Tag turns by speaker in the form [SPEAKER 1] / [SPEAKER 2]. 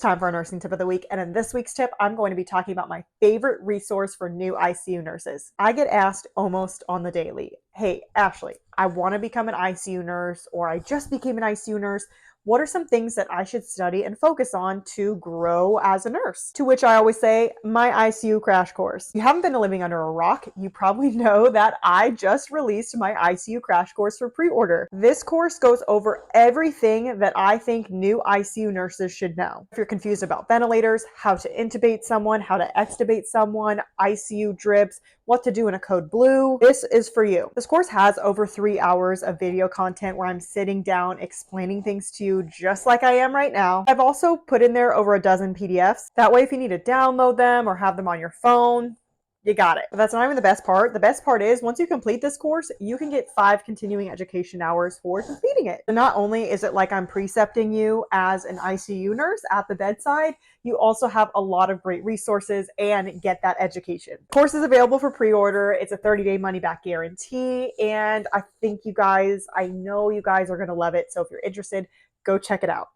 [SPEAKER 1] Time for our nursing tip of the week. And in this week's tip, I'm going to be talking about my favorite resource for new ICU nurses. I get asked almost on the daily, hey, Ashley, I want to become an ICU nurse, or I just became an ICU nurse. What are some things that I should study and focus on to grow as a nurse? To which I always say, my ICU crash course. If you haven't been living under a rock, you probably know that I just released my ICU crash course for pre-order. This course goes over everything that I think new ICU nurses should know. If you're confused about ventilators, how to intubate someone, how to extubate someone, ICU drips, what to do in a code blue, this is for you. This course has over 3 hours of video content where I'm sitting down explaining things to you just like I am right now. I've also put in there over a dozen PDFs. That way, if you need to download them or have them on your phone, you got it. But that's not even the best part. The best part is once you complete this course, you can get 5 continuing education hours for completing it. So not only is it like I'm precepting you as an ICU nurse at the bedside, you also have a lot of great resources and get that education. The course is available for pre-order. It's a 30-day money-back guarantee. And I know you guys are going to love it. So if you're interested, go check it out.